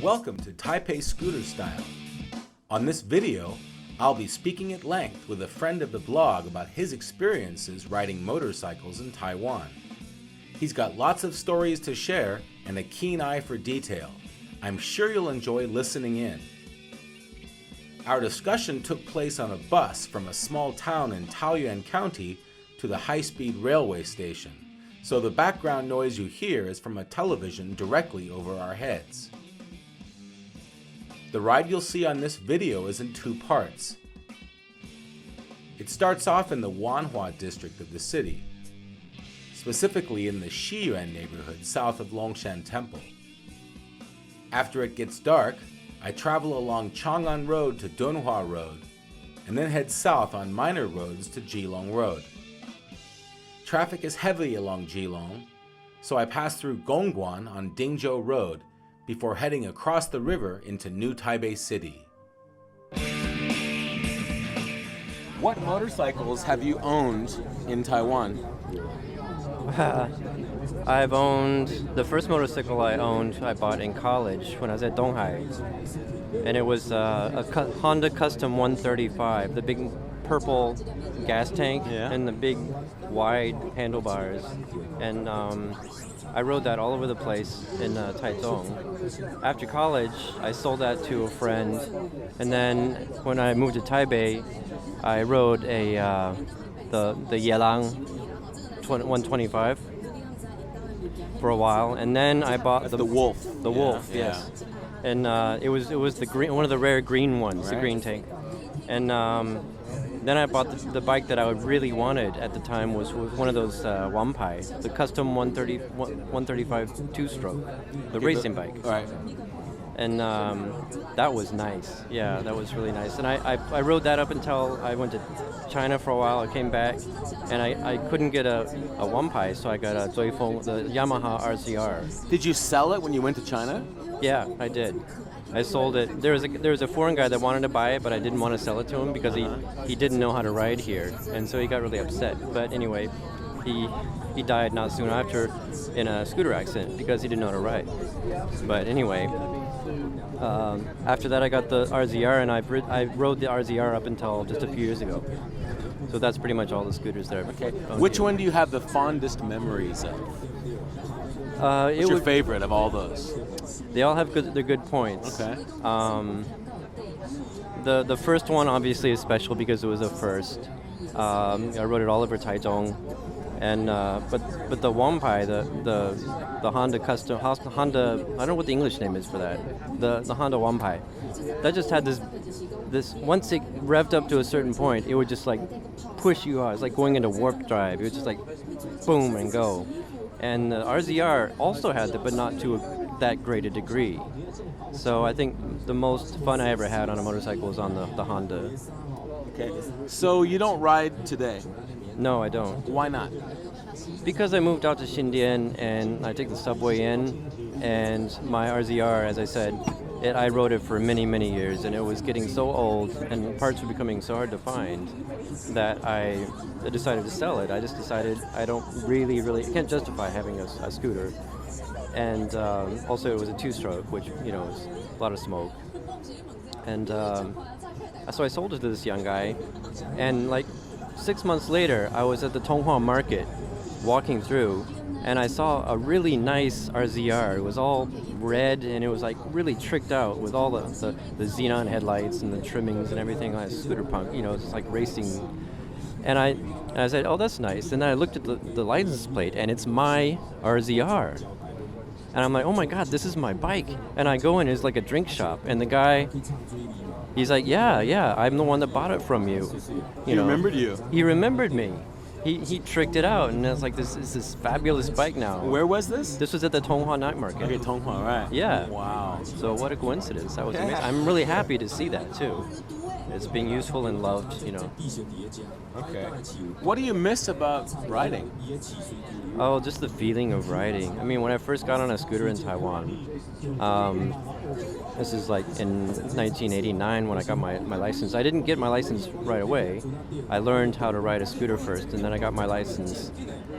Welcome to Taipei Scooter Style. On this video, I'll be speaking at length with a friend of the blog about his experiences riding motorcycles in Taiwan. He's got lots of stories to share and a keen eye for detail. I'm sure you'll enjoy listening in. Our discussion took place on a bus from a small town in Taoyuan County to the high-speed railway station, so the background noise you hear is from a television directly over our heads. The ride you'll see on this video is in two parts. It starts off in the Wanhua district of the city, specifically in the Shiyuan neighborhood south of Longshan Temple. After it gets dark, I travel along Chang'an Road to Dunhua Road, and then head south on minor roads to Jilong Road. Traffic is heavy along Jilong, so I pass through Gongguan on Dingzhou Road before heading across the river into New Taipei City. What motorcycles have you owned in Taiwan? I've owned, the first motorcycle I bought in college when I was at Donghai. And it was a Honda Custom 135, the big purple gas tank and the big wide handlebars. And I rode that all over the place in Taichung. After college, I sold that to a friend. And then when I moved to Taipei, I rode the Yelang 125 for a while, and then I bought the Wolf. The Wolf, yes. And it was the green, one of the rare green ones, right. The green tank. And then I bought the bike that I really wanted at the time was one of those Wampai, the custom 135 two-stroke, the racing bike. Right. And that was nice. Yeah, that was really nice. And I rode that up until I went to China for a while. I came back, and I couldn't get a Wampai, so I got a Zoifeng, the Yamaha RCR. Did you sell it when you went to China? Yeah, I did. I sold it. There was a foreign guy that wanted to buy it, but I didn't want to sell it to him because he didn't know how to ride here, and so he got really upset. But anyway, he died not soon after in a scooter accident because he didn't know how to ride. But anyway, after that I got the RZR, and I rode the RZR up until just a few years ago. So that's pretty much all the scooters that I've owned. Which one do you have the fondest memories of? What's your favorite of all those? They all have their good points. Okay. The first one obviously is special because it was the first. I rode it all over Taichung, and but the Wampai, the Honda custom Honda, I don't know what the English name is for that. The Honda Wampai, that just had this once it revved up to a certain point, it would just like push you out. It's like going into warp drive. It was just like boom and go. And the RZR also had that, but not to that great a degree. So I think the most fun I ever had on a motorcycle was on the Honda. Okay. So you don't ride today? No, I don't. Why not? Because I moved out to Xindian and I take the subway in, and my RZR, as I said, I rode it for many, many years, and it was getting so old and parts were becoming so hard to find that I decided to sell it. I just decided I don't really, I can't justify having a scooter. And also it was a two-stroke, which, is a lot of smoke. And so I sold it to this young guy, and like 6 months later, I was at the Tonghua market walking through, and I saw a really nice RZR. It was all red, and it was like really tricked out with all the xenon headlights and the trimmings and everything, like scooter punk, it's like racing. And I said, oh, that's nice. And then I looked at the license plate, and it's my RZR. And I'm like, oh my God, this is my bike. And I go in, it's like a drink shop, and the guy, he's like, yeah, I'm the one that bought it from you. He remembered you. He remembered me. He tricked it out, and it's like this fabulous bike now. Where was this? This was at the Tonghua night market. Okay, Tonghua, right. Yeah. Wow. So what a coincidence. That was amazing. I'm really happy to see that too. It's being useful and loved, Okay. What do you miss about riding? Oh, just the feeling of riding. I mean, when I first got on a scooter in Taiwan, this is like in 1989 when I got my license. I didn't get my license right away. I learned how to ride a scooter first, and then I got my license.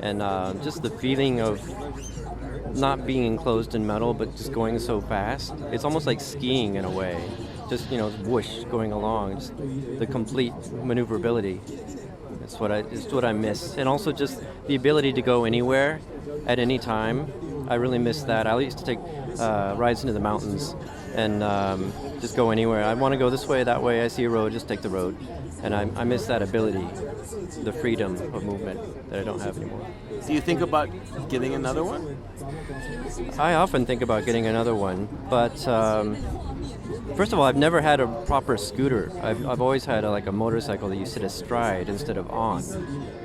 and just the feeling of not being enclosed in metal, but just going so fast. It's almost like skiing in a way. Just whoosh going along. Just the complete maneuverability. It's what I miss, and also just the ability to go anywhere at any time. I really miss that. I used to take rides into the mountains and just go anywhere. I want to go this way, that way. I see a road, just take the road. And I miss that ability, the freedom of movement that I don't have anymore. Do you think about getting another one? I often think about getting another one, but first of all, I've never had a proper scooter. I've always had a motorcycle that you sit astride instead of on.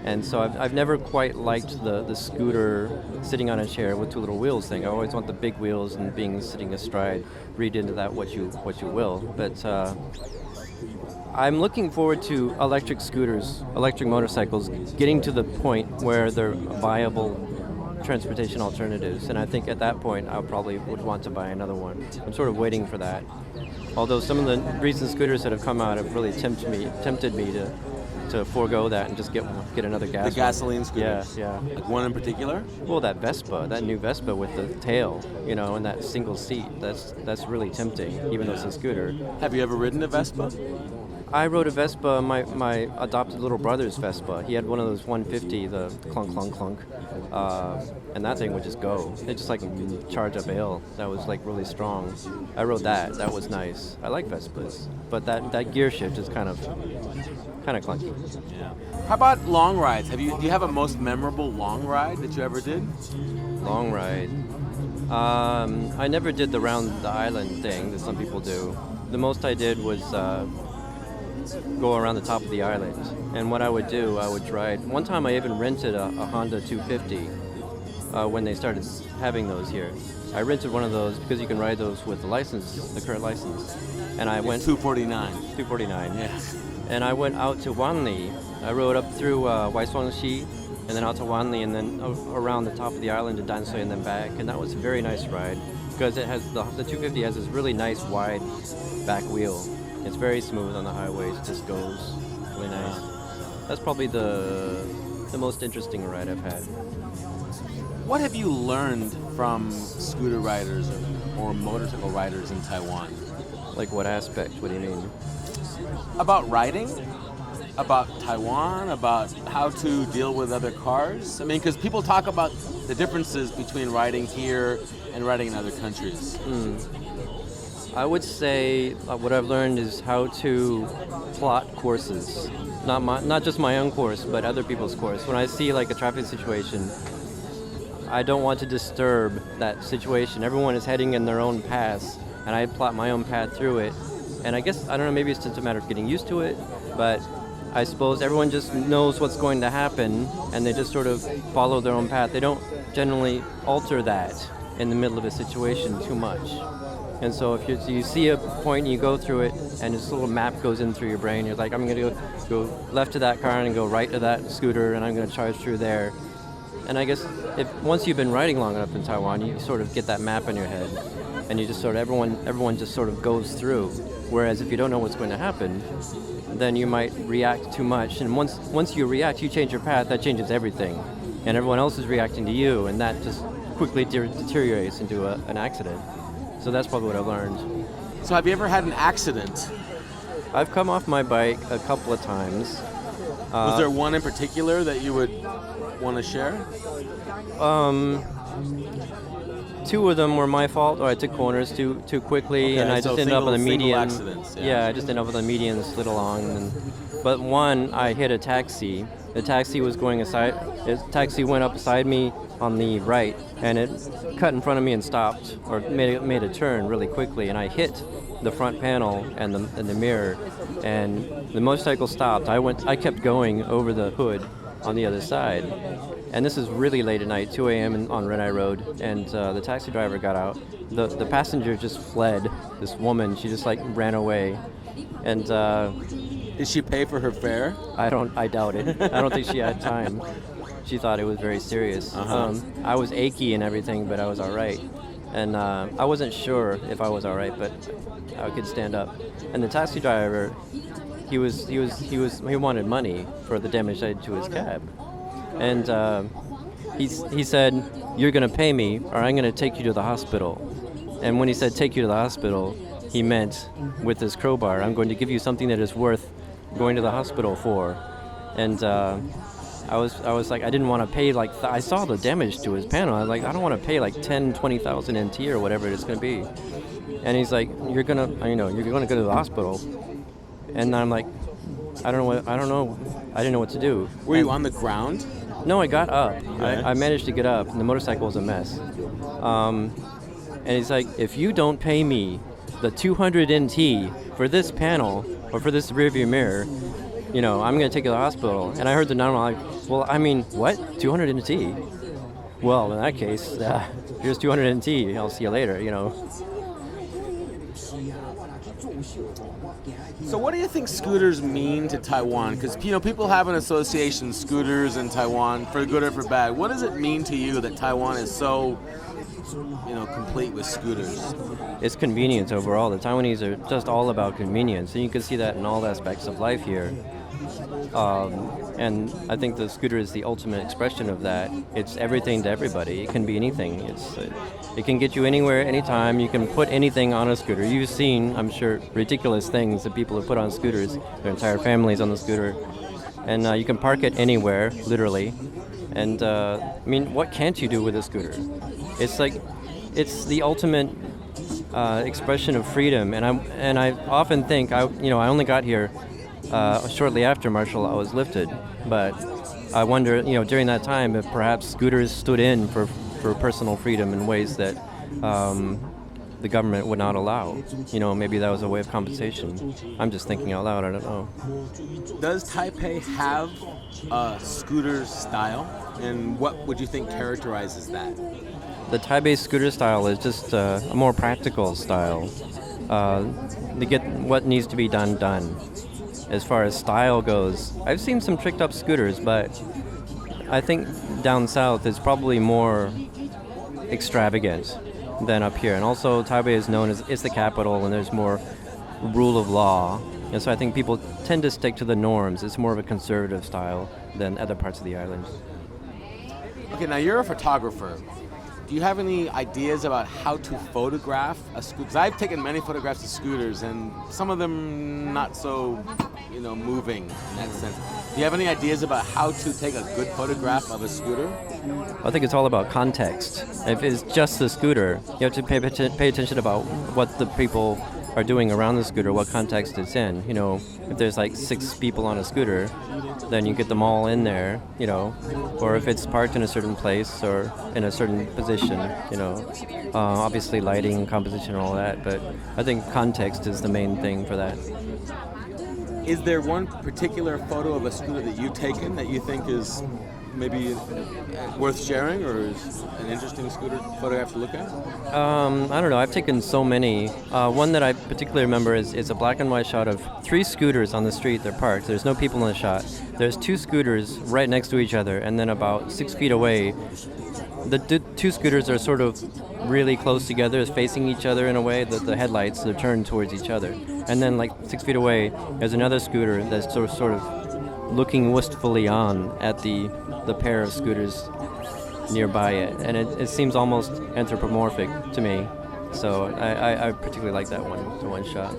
And so I've never quite liked the scooter sitting on a chair with two little wheels thing. I always want the big wheels and sitting astride. Read into that what you will. But I'm looking forward to electric scooters, electric motorcycles, getting to the point where they're viable transportation alternatives. And I think at that point I probably would want to buy another one. I'm sort of waiting for that. Although some of the recent scooters that have come out have really tempted me to forego that and just get another gas. The gasoline scooter. Yeah. Like one in particular? Well, that new Vespa with the tail, and that single seat. That's really tempting, even though it's a scooter. Have you ever ridden a Vespa? I rode a Vespa, my adopted little brother's Vespa. He had one of those 150, the clunk, clunk, clunk. And that thing would just go. It just charge up ale. That was really strong. I rode that. That was nice. I like Vespas. But that gear shift is kind of clunky. Yeah. How about long rides? Do you have a most memorable long ride that you ever did? Long ride. I never did the round the island thing that some people do. The most I did was go around the top of the island. And what I would do, I would ride. One time I even rented a Honda 250 when they started having those here. I rented one of those because you can ride those with the current license. And I went 249. 249. Yeah. And I went out to Wanli. I rode up through Waishuangxi and then out to Wanli and then around the top of the island to Danshui and then back. And that was a very nice ride because it has the 250 has this really nice wide back wheel. It's very smooth on the highways. It just goes really nice. That's probably the most interesting ride I've had. What have you learned from scooter riders or motorcycle riders in Taiwan? Like what aspect? What do you mean? About riding? About Taiwan? About how to deal with other cars? I mean, because people talk about the differences between riding here and riding in other countries. I would say what I've learned is how to plot courses. Not just my own course, but other people's course. When I see a traffic situation, I don't want to disturb that situation. Everyone is heading in their own paths, and I plot my own path through it. And I guess, I don't know, maybe it's just a matter of getting used to it, but I suppose everyone just knows what's going to happen, and they just sort of follow their own path. They don't generally alter that in the middle of a situation too much. And so if you see a point and you go through it, and this little map goes in through your brain, you're like, I'm going to go left to that car and go right to that scooter, and I'm going to charge through there. And I guess once you've been riding long enough in Taiwan, you sort of get that map in your head, and you just sort of everyone just sort of goes through. Whereas if you don't know what's going to happen, then you might react too much. And once you react, you change your path. That changes everything, and everyone else is reacting to you, and that just quickly deteriorates into an accident. So that's probably what I've learned. So have you ever had an accident? I've come off my bike a couple of times. Was there one in particular that you would want to share? Two of them were my fault, or I took corners too quickly, Okay, and I so just ended up on the median. accidents, yeah. I just ended up on the median and slid along. But one, I hit a taxi. The taxi was going aside. The taxi went up beside me on the right, and it cut in front of me and stopped, or made a turn really quickly, and I hit the front panel and the mirror, and the motorcycle stopped. I kept going over the hood on the other side. And this is really late at night, 2 a.m. on Red Eye Road, and the taxi driver got out. The passenger just fled. This woman, she just ran away. And did she pay for her fare? I doubt it. I don't think she had time. She thought it was very serious. I was achy and everything, but I was all right. And I wasn't sure if I was all right, but I could stand up. And the taxi driver, he wanted money for the damage I did to his cab. And he said, "You're going to pay me, or I'm going to take you to the hospital." And when he said take you to the hospital, he meant with this crowbar, I'm going to give you something that is worth going to the hospital for. And I was like, I didn't want to pay like I saw the damage to his panel. I was like, I don't want to pay like 20,000 NT or whatever it's going to be. And he's like, you're gonna go to the hospital. And I'm like, I don't know. I didn't know what to do. Were you on the ground? No, I got up. Yeah. I managed to get up, and the motorcycle was a mess. And he's like, if you don't pay me the 200 NT for this panel or for this rearview mirror, I'm going to take you to the hospital. And I heard the number, I'm like, well, I mean, what? 200 NT? Well, in that case, here's 200 NT. I'll see you later, So what do you think scooters mean to Taiwan? Because, people have an association, scooters in Taiwan, for good or for bad. What does it mean to you that Taiwan is so, complete with scooters? It's convenience overall. The Taiwanese are just all about convenience, and you can see that in all aspects of life here. And I think the scooter is the ultimate expression of that. It's everything to everybody. It can be anything. It can get you anywhere, anytime. You can put anything on a scooter. You've seen, I'm sure, ridiculous things that people have put on scooters. Their entire families on the scooter. And you can park it anywhere, literally. And, what can't you do with a scooter? It's the ultimate expression of freedom. And I often think, I only got here shortly after martial law was lifted, but I wonder, during that time, if perhaps scooters stood in for personal freedom in ways that the government would not allow. Maybe that was a way of compensation. I'm just thinking out loud, I don't know. Does Taipei have a scooter style, and what would you think characterizes that? The Taipei scooter style is just a more practical style. To get what needs to be done. As far as style goes, I've seen some tricked up scooters, but I think down south it's probably more extravagant than up here. And also Taipei is known as it's the capital, and there's more rule of law. And so I think people tend to stick to the norms. It's more of a conservative style than other parts of the island. Okay, now you're a photographer. Do you have any ideas about how to photograph a scooter? Because I've taken many photographs of scooters, and some of them not so, moving in that sense. Do you have any ideas about how to take a good photograph of a scooter? I think it's all about context. If it's just the scooter, you have to pay attention about what the people are doing around the scooter, what context it's in. If there's like 6 people on a scooter, then you get them all in there, or if it's parked in a certain place or in a certain position, obviously lighting, composition, and all that, but I think context is the main thing for that. Is there one particular photo of a scooter that you've taken that you think is maybe worth sharing, or is an interesting scooter photograph to look at? I don't know. I've taken so many. One that I particularly remember is a black and white shot of 3 scooters on the street. They're parked. There's no people in the shot. There's 2 scooters right next to each other, and then about 6 feet away, the 2 scooters are sort of really close together, facing each other in a way that the headlights are turned towards each other. And then like 6 feet away, there's another scooter that's sort of looking wistfully on at the pair of scooters nearby it, and it seems almost anthropomorphic to me. So I particularly like that one shot.